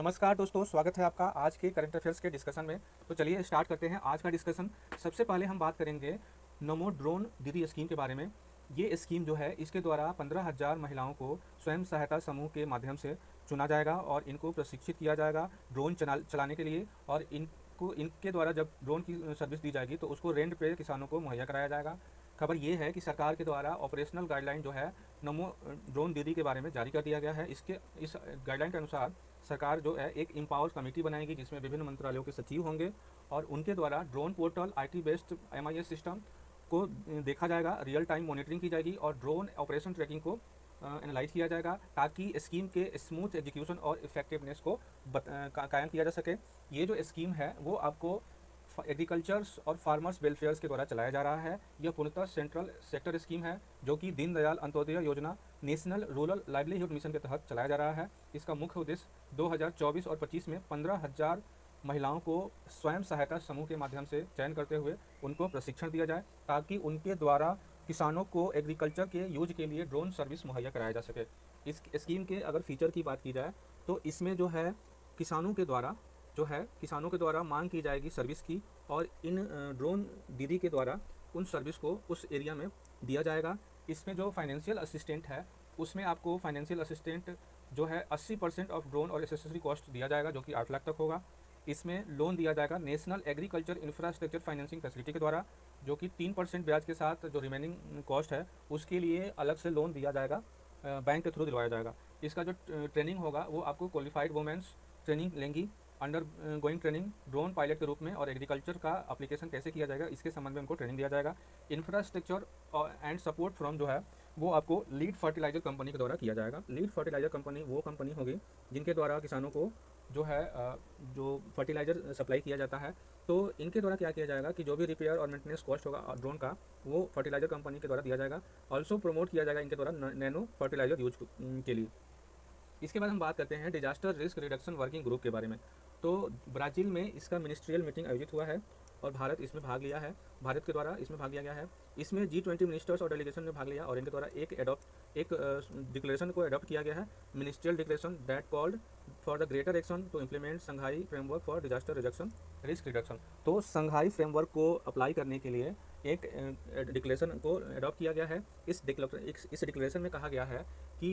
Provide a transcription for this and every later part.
नमस्कार दोस्तों, स्वागत है आपका आज के करंट अफेयर्स के डिस्कशन में। तो चलिए स्टार्ट करते हैं आज का डिस्कशन। सबसे पहले हम बात करेंगे नमो ड्रोन दीदी स्कीम के बारे में। ये स्कीम जो है, इसके द्वारा 15,000 महिलाओं को स्वयं सहायता समूह के माध्यम से चुना जाएगा और इनको प्रशिक्षित किया जाएगा ड्रोन चलाने के लिए। और इनके द्वारा जब ड्रोन की सर्विस दी जाएगी तो उसको रेंट पे किसानों को मुहैया कराया जाएगा। खबर ये है कि सरकार के द्वारा ऑपरेशनल गाइडलाइन जो है नमो ड्रोन दीदी के बारे में जारी कर दिया गया है। इस गाइडलाइन के अनुसार सरकार जो है एक एम्पावर कमेटी बनाएगी जिसमें विभिन्न मंत्रालयों के सचिव होंगे और उनके द्वारा drone portal IT based MIS system को देखा जाएगा, रियल टाइम मॉनिटरिंग की जाएगी और ड्रोन ऑपरेशन ट्रैकिंग को एनालाइज किया जाएगा ताकि स्कीम के स्मूथ एग्जीक्यूशन और इफेक्टिवनेस को कायम किया जा सके। ये जो स्कीम है वो आपको एग्रीकल्चर्स और फार्मर्स वेलफेयर्स के द्वारा चलाया जा रहा है। यह पूर्णतः सेंट्रल सेक्टर स्कीम है जो कि दीनदयाल अंत्योदय योजना नेशनल रूरल लाइवलीहुड मिशन के तहत चलाया जा रहा है। इसका मुख्य उद्देश्य 2024 और 25 में 15,000 महिलाओं को स्वयं सहायता समूह के माध्यम से चयन करते हुए उनको प्रशिक्षण दिया जाए ताकि उनके द्वारा किसानों को एग्रीकल्चर के यूज के लिए ड्रोन सर्विस मुहैया कराया जा सके। इस स्कीम के अगर फीचर की बात की जाए तो इसमें जो है किसानों के द्वारा मांग की जाएगी सर्विस की और इन ड्रोन दीदी के द्वारा उन सर्विस को उस एरिया में दिया जाएगा। इसमें जो फाइनेंशियल असिस्टेंट है उसमें आपको फाइनेंशियल असिस्टेंट जो है 80% ऑफ ड्रोन और एसेसरी कॉस्ट दिया जाएगा जो कि 8 लाख तक होगा। इसमें लोन दिया जाएगा national agriculture infrastructure financing facility के द्वारा जो कि 3% ब्याज के साथ जो रिमेनिंग कॉस्ट है उसके लिए अलग से लोन दिया जाएगा, बैंक के थ्रू दिलवाया जाएगा। इसका जो ट्रेनिंग होगा वो आपको क्वालिफाइड वुमेन्स ट्रेनिंग लेंगी under going training drone pilot के रूप में और एग्रीकल्चर का एप्लीकेशन कैसे किया जाएगा इसके संबंध में उनको ट्रेनिंग दिया जाएगा। इंफ्रास्ट्रक्चर एंड सपोर्ट फ्रॉम जो है वो आपको लीड फर्टिलाइजर कंपनी के द्वारा किया जाएगा। लीड फर्टिलाइजर कंपनी वो कंपनी होगी जिनके द्वारा किसानों को जो है जो फर्टिलाइजर सप्लाई किया जाता है। तो इनके द्वारा क्या किया जाएगा कि जो भी रिपेयर और मेंटेनेंस कॉस्ट होगा ड्रोन का वो फर्टिलाइजर कंपनी के द्वारा दिया जाएगा। ऑल्सो प्रमोट किया जाएगा इनके द्वारा नैनो फर्टिलाइजर यूज के लिए। इसके बाद हम बात करते हैं disaster risk reduction working group के बारे में। तो ब्राज़ील में इसका मिनिस्ट्रियल मीटिंग आयोजित हुआ है और भारत इसमें भाग लिया है। भारत के द्वारा इसमें भाग लिया गया है। इसमें G20 मिनिस्टर्स और डेलीगेशन ने भाग लिया और इनके द्वारा एक डिक्लेरेशन को अडॉप्ट किया गया है, ministerial declaration that called for the greater action to implement Shanghai framework for disaster reduction risk reduction. तो संघाई फ्रेमवर्क को अप्लाई करने के लिए एक डिक्लेरेशन को अडॉप्ट किया गया है। इस डिक्लेरेशन में कहा गया है कि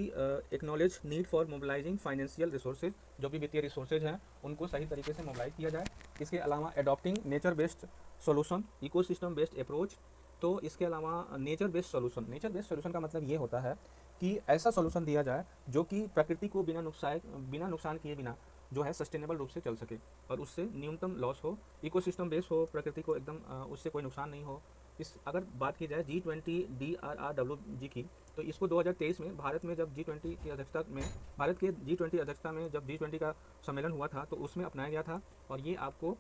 acknowledge need for mobilising financial resources, जो भी वित्तीय रिसोर्सेज हैं उनको सही तरीके से मोबिलाइज किया जाए। इसके अलावा adopting nature based solution, ecosystem based approach. तो इसके अलावा नेचर बेस्ड सोल्यूशन का मतलब ये होता है कि ऐसा सोल्यूशन दिया जाए जो कि प्रकृति को बिना नुकसान किए बिना जो है सस्टेनेबल रूप से चल सके और उससे न्यूनतम लॉस हो, इकोसिस्टम बेस्ड हो, प्रकृति को एकदम उससे कोई नुकसान नहीं हो। इस अगर बात की जाए G20 DRRWG की, तो इसको 2023 में भारत में जब G20 की अध्यक्षता में भारत के G20 अध्यक्षता में जब G20 का सम्मेलन हुआ था तो उसमें अपनाया गया था और ये आपको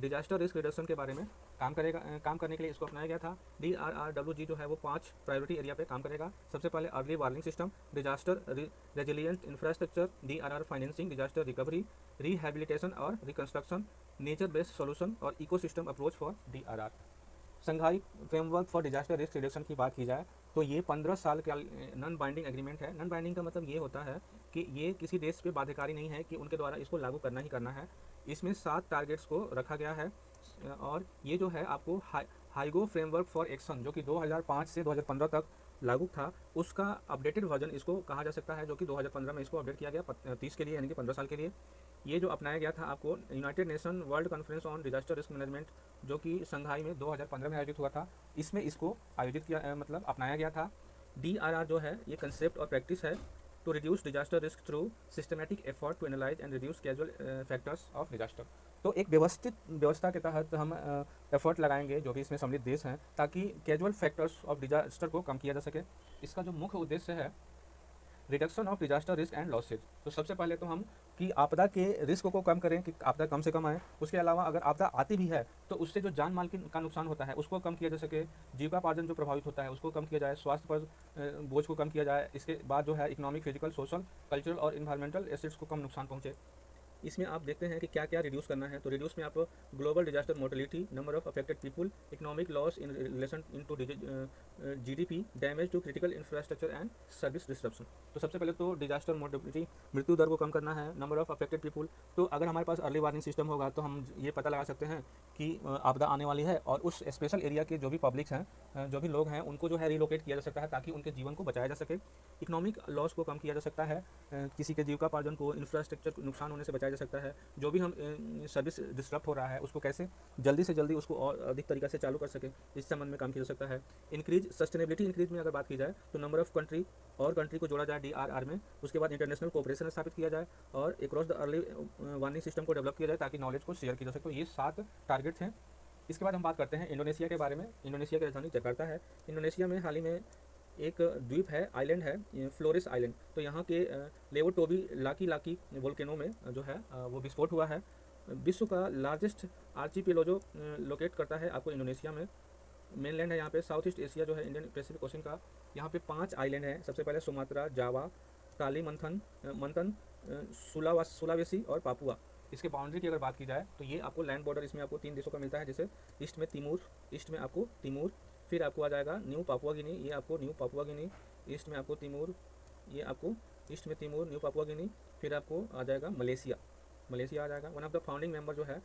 डिजास्टर रिस्क रिडक्शन के बारे में काम करने के लिए इसको अपनाया गया था। DRRWG जो है वो 5 प्रायोरिटी एरिया पे काम करेगा। सबसे पहले early warning system, disaster resilient infrastructure, DRR financing, disaster recovery, rehabilitation और रिकंस्ट्रक्शन, नेचर बेस्ड सोल्यूशन और ecosystem approach for DRR। Shanghai framework for disaster risk reduction की बात की जाए तो ये 15 साल का नॉन बाइंडिंग एग्रीमेंट है। नॉन बाइंडिंग का मतलब ये होता है कि ये किसी देश पे बाध्यकारी नहीं है कि उनके द्वारा इसको लागू करना ही करना है। इसमें 7 टारगेट्स को रखा गया है और ये जो है आपको हाइगो फ्रेमवर्क फॉर एक्शन जो कि 2005 से 2015 तक लागू था, उसका अपडेटेड वर्जन इसको कहा जा सकता है, जो कि 2015 में इसको अपडेट किया गया 30 के लिए, यानी कि 15 साल के लिए। ये जो अपनाया गया था आपको United nation world conference on disaster risk management जो कि संघाई में 2015 में आयोजित हुआ था, इसमें इसको आयोजित किया मतलब अपनाया गया था। DRR जो है ये कंसेप्ट और प्रैक्टिस है to reduce disaster risk through systematic effort to analyse and reduce casual factors of disaster. तो एक व्यवस्थित व्यवस्था के तहत हम एफर्ट लगाएंगे जो भी इसमें सम्मिलित देश हैं ताकि कैजुअल फैक्टर्स ऑफ डिजास्टर को कम किया जा सके। इसका जो मुख्य उद्देश्य है reduction of disaster risk and losses. तो सबसे पहले तो हम कि आपदा के रिस्क को कम करें कि आपदा कम से कम आए। उसके अलावा अगर आपदा आती भी है तो उससे जो जान माल का नुकसान होता है उसको कम किया जा सके, जीविकापार्जन जो प्रभावित होता है उसको कम किया जाए, स्वास्थ्य पर बोझ को कम किया जाए। इसके बाद जो है इकोनॉमिक, फिजिकल, सोशल, कल्चरल और इन्वायरमेंटल एसेट्स को कम नुकसान पहुँचे। इसमें आप देखते हैं कि क्या क्या रिड्यूस करना है। तो रिड्यूस में आप global disaster mortality, number of affected people, economic loss in relation in to GDP, damage to critical infrastructure and service disruption. तो सबसे पहले तो डिजास्टर मोर्टेलिटी, मृत्यु दर को कम करना है। नंबर ऑफ अफेक्टेड पीपल, तो अगर हमारे पास अर्ली वार्निंग सिस्टम होगा तो हम ये पता लगा सकते हैं कि आपदा आने वाली है, और उस स्पेशल एरिया के जो भी पब्लिक्स हैं, जो भी लोग हैं, उनको जो है रिलोकेट किया जा सकता है ताकि उनके जीवन को बचाया जा सके। इकोनॉमिक लॉस को कम किया जा सकता है, किसी के जीविकापार्जन को, इंफ्रास्ट्रक्चर को नुकसान होने से बचाया जा सकता है। जो भी हम सर्विस डिस्टर्ब हो रहा है उसको कैसे जल्दी से जल्दी उसको और अधिक तरीके से चालू कर सके, इस संबंध में काम किया जा सकता है। इंक्रीज सस्टेनेबिलिटी, इंक्रीज में अगर बात की जाए तो नंबर ऑफ कंट्री और कंट्री को जोड़ा जाए DRR में। उसके बाद इंटरनेशनल कोऑपरेशन स्थापित किया जाए और across the early warning system को डेवलप किया जाए ताकि नॉलेज को शेयर किया जा सके। तो ये 7 टारगेट्स हैं। इसके बाद हम बात करते हैं इंडोनेशिया के बारे में। इंडोनेशिया की राजधानी जकार्ता है। इंडोनेशिया में हाल ही में एक द्वीप है, आइलैंड है, फ्लोरेस आइलैंड। तो यहाँ के लेवोटोबी लाकी लाकी वोल्केनो में जो है वो विस्फोट हुआ है। विश्व का लार्जेस्ट आर्चिपेलागो लोकेट करता है आपको इंडोनेशिया में। मेनलैंड है यहाँ पे, साउथ ईस्ट एशिया जो है इंडियन पैसिफिक ओशन का। यहाँ पे 5 आइलैंड हैं। सबसे पहले सुमात्रा, जावा, कालीमंथन, मंथन, सुलावेसी और पापुआ। इसके बाउंड्री की अगर बात की जाए तो ये आपको लैंड बॉर्डर इसमें आपको 3 देशों का मिलता है, जैसे ईस्ट में तिमूर, ईस्ट में आपको तिमूर, फिर आपको आ जाएगा न्यू पापुआ गिनी, ये आपको न्यू पापुआ गिनी, ईस्ट में आपको तिमूर, ये आपको ईस्ट में तिमूर, न्यू पापुआ गिनी, फिर आपको आ जाएगा मलेशिया, मलेशिया आ जाएगा। One of the founding member जो है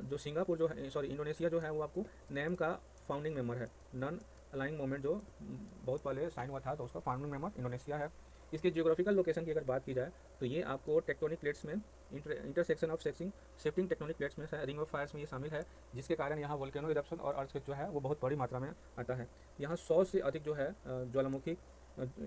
जो सिंगापुर जो है, सॉरी इंडोनेशिया जो है वो आपको नैम का फाउंडिंग मेंबर है। नॉन अलाइंग मूवमेंट जो बहुत पहले साइन हुआ था तो उसका फाउंडिंग मेंबर इंडोनेशिया है। इसके जियोग्राफिकल लोकेशन की अगर बात की जाए तो ये आपको टेक्टोनिक प्लेट्स में intersection of shifting tectonic plates में रिंग ऑफ फायर्स में ये शामिल है, जिसके कारण यहाँ वोल्केनो इरप्शन और अर्थक्वेक जो है वो बहुत बड़ी मात्रा में आता है। यहाँ 100 से अधिक जो है ज्वालामुखी,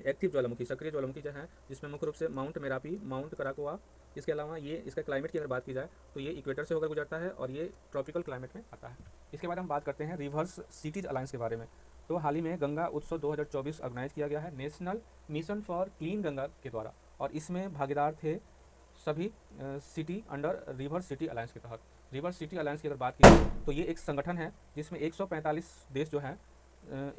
एक्टिव ज्वालामुखी, सक्रिय ज्वालामुखी जो है, जिसमें मुख्य रूप से माउंट मेरापी, माउंट कराकोआ। इसके अलावा ये इसका क्लाइमेट की अगर बात की जाए तो ये इक्वेटर से होकर गुजरता है और ये ट्रॉपिकल क्लाइमेट में आता है। इसके बाद हम बात करते हैं रिवर्स सिटीज अलायंस के बारे में। तो हाल ही में गंगा उत्सव 2024 ऑर्गेनाइज किया गया है national mission for clean Ganga के द्वारा, और इसमें भागीदार थे सभी city under river city alliance के तहत। रिवर सिटी अलायंस की अगर बात की जाए तो ये एक संगठन है जिसमें 145 देश जो है,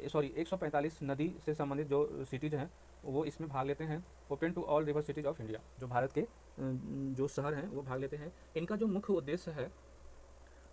145 नदी से संबंधित जो सिटीज़ हैं वो इसमें भाग लेते हैं। Open to all river cities of India, जो भारत के जो शहर हैं वो भाग लेते हैं। इनका जो मुख्य उद्देश्य है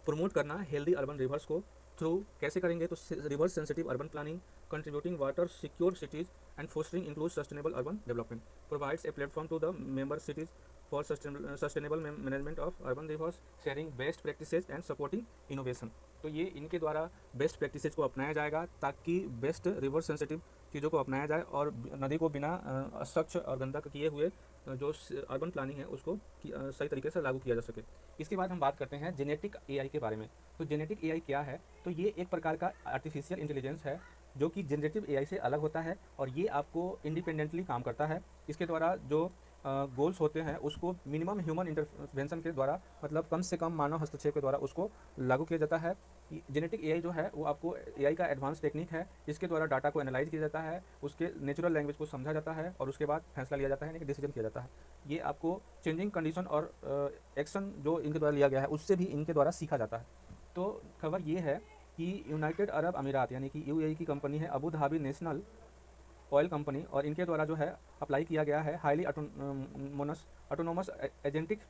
प्रमोट करना हेल्दी अर्बन रिवर्स को थ्रू, कैसे करेंगे तो rivers sensitive urban planning, contributing water secure cities and fostering include sustainable urban development, provides a platform to the member cities for sustainable management of urban rivers, sharing best practices and supporting innovation. तो ये इनके द्वारा best practices को अपनाया जाएगा ताकि best river sensitive चीज़ों को अपनाया जाए और नदी को बिना स्वच्छ और गंदा किए हुए जो अर्बन प्लानिंग है उसको सही तरीके से लागू किया जा सके। इसके बाद हम बात करते हैं जेनेटिक एआई के बारे में। तो जेनेटिक एआई क्या है? तो ये एक प्रकार का आर्टिफिशियल इंटेलिजेंस है जो कि जनरेटिव एआई से अलग होता है और ये आपको इंडिपेंडेंटली काम करता है। इसके द्वारा जो गोल्स होते हैं उसको मिनिमम ह्यूमन इंटरवेंशन के द्वारा, मतलब कम से कम मानव हस्तक्षेप के द्वारा उसको लागू किया जाता है। जेनेटिक एआई जो है वो आपको एआई का एडवांस टेक्निक है जिसके द्वारा डाटा को एनालाइज किया जाता है, उसके नेचुरल लैंग्वेज को समझा जाता है और उसके बाद फैसला लिया जाता है, यानी कि डिसीजन किया जाता है। ये आपको चेंजिंग कंडीशन और एक्शन जो इनके द्वारा लिया गया है उससे भी इनके द्वारा सीखा जाता है। तो खबर ये है कि यूनाइटेड अरब अमीरात यानी कि यूएई की कंपनी है Abu Dhabi national oil company, और इनके द्वारा जो है अप्लाई किया गया है highly autonomous agentic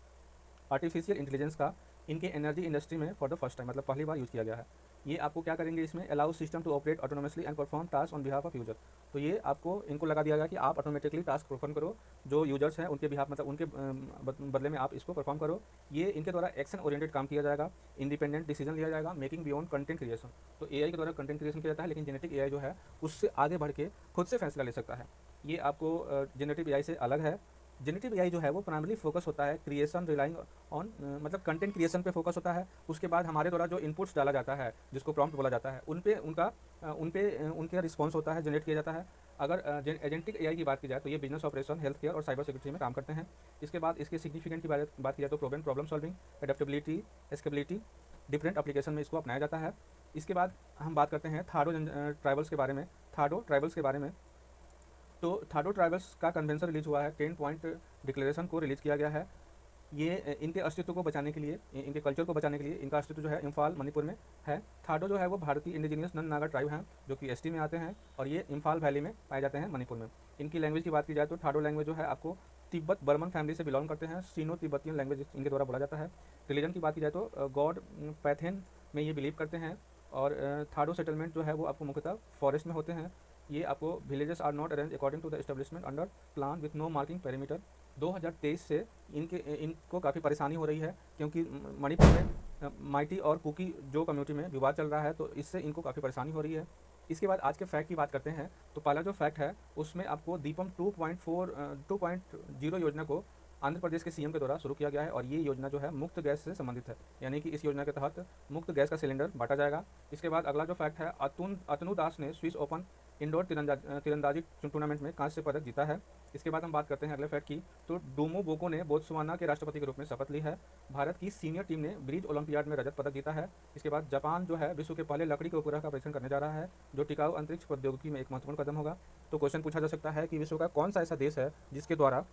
artificial intelligence का इनके एनर्जी इंडस्ट्री में फॉर द फर्स्ट टाइम, मतलब पहली बार यूज़ किया गया है। ये आपको क्या करेंगे, इसमें allow system to operate autonomously and perform task on behalf of user. तो ये आपको इनको लगा दिया गया कि आप ऑटोमेटिकली टास्क परफॉर्म करो, जो यूजर्स हैं उनके बिहाफ, मतलब उनके बदले में आप इसको परफॉर्म करो। ये इनके द्वारा एक्शन ओरिएंटेड काम किया जाएगा, इंडिपेंडेंट डिसीजन लिया जाएगा, मेकिंग बियॉन्ड कंटेंट क्रिएशन। तो एआई के द्वारा कंटेंट क्रिएशन किया जाता है, लेकिन जेनेटिक एआई जो है उससे आगे बढ़ के खुद से फैसला ले सकता है। ये आपको जेनेटिव एआई से अलग है। जेनेटिव एआई जो है वो प्राइमरी फोकस होता है क्रिएशन रिलाइंग ऑन, मतलब कंटेंट क्रिएशन पे फोकस होता है। उसके बाद हमारे द्वारा जो इनपुट्स डाला जाता है जिसको प्रॉम्प्ट बोला जाता है उन पे उनका रिस्पॉन्स होता है, जनरेट किया जाता है। अगर एजेंटिक एआई की बात की जाए तो ये बिजनेस ऑपरेशन, हेल्थ केयर और साइबर सिक्योरिटी में काम करते हैं। इसके बाद इसके सिग्निफिकेंट की बात की जाए तो problem solving, adaptability, scalability, different application में इसको अपनाया जाता है। इसके बाद हम बात करते हैं थाडो ट्राइबल्स के बारे में। थाडो ट्राइबल्स के बारे में, तो थाडो ट्राइबल्स का कन्वेंशन रिलीज हुआ है, 10 पॉइंट डिक्लेरेशन को रिलीज किया गया है। ये इनके अस्तित्व को बचाने के लिए, इनके कल्चर को बचाने के लिए, इनका अस्तित्व जो है इम्फाल मणिपुर में है। थाडो जो है वो भारतीय इंडिजीनियस नन नागा ट्राइब हैं जो कि एसटी में आते हैं और ये इम्फाल वैली में पाए जाते हैं मणिपुर में। इनकी लैंग्वेज की बात की जाए तो थाडो लैंग्वेज जो है आपको तिब्बत बर्मन फैमिली से बिलोंग करते हैं। सीनो तिब्बतियन लैंग्वेज इनके द्वारा बोला जाता है। रिलीजन की बात की जाए तो गॉड पैथेन में ये बिलीव करते हैं। और थाडो सेटलमेंट जो है वो आपको मुख्यतः फॉरेस्ट में होते हैं। ये आपको villages are not arrange according to the establishment under plan with no marking perimeter. 2023 से इनको काफ़ी परेशानी हो रही है, क्योंकि मणिपुर में माइटी और कुकी जो कम्युनिटी में विवाद चल रहा है, तो इससे इनको काफ़ी परेशानी हो रही है। इसके बाद आज के फैक्ट की बात करते हैं। तो पहला जो फैक्ट है उसमें आपको दीपम 2.0 योजना को आंध्र प्रदेश के सीएम के द्वारा शुरू किया गया है, और ये योजना जो है मुफ्त गैस से संबंधित है, यानी कि इस योजना के तहत मुफ्त गैस का सिलेंडर बांटा जाएगा। इसके बाद अगला जो फैक्ट है, अतनु दास ने स्विस ओपन इंडोर तीरंदाजी टूर्नामेंट में कांस्य पदक जीता है। इसके बाद हम बात करते हैं अगले फैक्ट की। तो डोमो बोको ने बोत्सवाना के राष्ट्रपति के रूप में शपथ ली है। भारत की सीनियर टीम ने ब्रिज ओलंपियाड में रजत पदक जीता है। इसके बाद जापान जो है विश्व के पहले लकड़ी के उपग्रह का परीक्षण करने जा रहा है, जो टिकाऊ अंतरिक्ष प्रौद्योगिकी में एक महत्वपूर्ण कदम होगा। तो क्वेश्चन पूछा जा सकता है कि विश्व का कौन सा ऐसा देश है जिसके द्वारा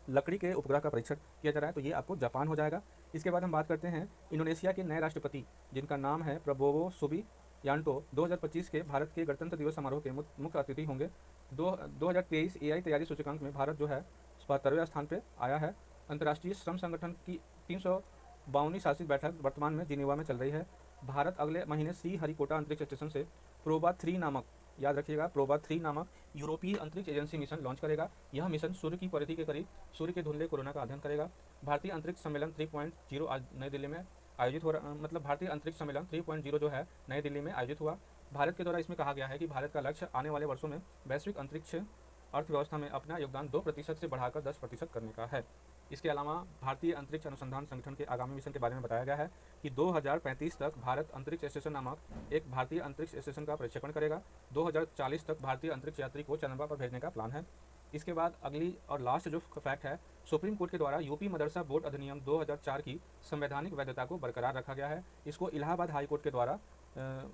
लकड़ी के उपग्रह का परीक्षण किया जा रहा है, तो ये आपको जापान हो जाएगा। इसके बाद हम बात करते हैं इंडोनेशिया के नए राष्ट्रपति, जिनका नाम है प्रबोवो सुबियांटो, 2025 के भारत के गणतंत्र दिवस समारोह के मुख्य अतिथि होंगे। 2023 एआई तैयारी सूचकांक में भारत जो है 72वें स्थान पर आया है। अंतर्राष्ट्रीय श्रम संगठन की 352वीं शासित बैठक वर्तमान में जिनेवा में चल रही है। भारत अगले महीने श्रीहरिकोटा अंतरिक्ष स्टेशन से प्रोबा 3 नामक, याद रखिएगा, प्रोबा 3 नामक यूरोपीय अंतरिक्ष एजेंसी मिशन लॉन्च करेगा। यह मिशन सूर्य की परिधि के करीब सूर्य के धुंधले कोरोना का अध्ययन करेगा। भारतीय अंतरिक्ष सम्मेलन 3.0 आज नई दिल्ली में आयोजित हो रहा, मतलब भारतीय अंतरिक्ष सम्मेलन 3.0 जो है नई दिल्ली में आयोजित हुआ। भारत के द्वारा इसमें कहा गया है कि भारत का लक्ष्य आने वाले वर्षों में वैश्विक अंतरिक्ष अर्थव्यवस्था में अपना योगदान 2% से बढ़ाकर 10% करने का है। इसके अलावा भारतीय अंतरिक्ष अनुसंधान संगठन के आगामी मिशन के बारे में बताया गया है कि 2035 तक भारत अंतरिक्ष स्टेशन नामक एक भारतीय अंतरिक्ष स्टेशन का प्रक्षेपण करेगा। 2040 तक भारतीय अंतरिक्ष यात्री को चंद्रमा पर भेजने का प्लान है। इसके बाद अगली और लास्ट जो फैक्ट है, सुप्रीम कोर्ट के द्वारा यूपी मदरसा बोर्ड अधिनियम 2004 की संवैधानिक वैधता को बरकरार रखा गया है। इसको इलाहाबाद हाई कोर्ट के द्वारा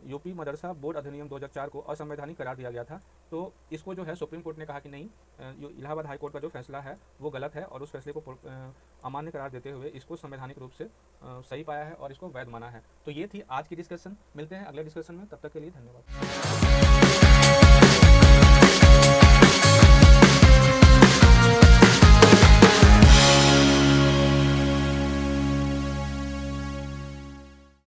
यूपी मदरसा बोर्ड अधिनियम 2004 को असंवैधानिक करार दिया गया था। तो इसको जो है सुप्रीम कोर्ट ने कहा कि नहीं, इलाहाबाद हाई कोर्ट का जो फैसला है वो गलत है, और उस फैसले को अमान्य करार देते हुए इसको संवैधानिक रूप से सही पाया है और इसको वैध माना है। तो ये थी आज की डिस्कशन। मिलते हैं अगले डिस्कशन में, तब तक के लिए धन्यवाद।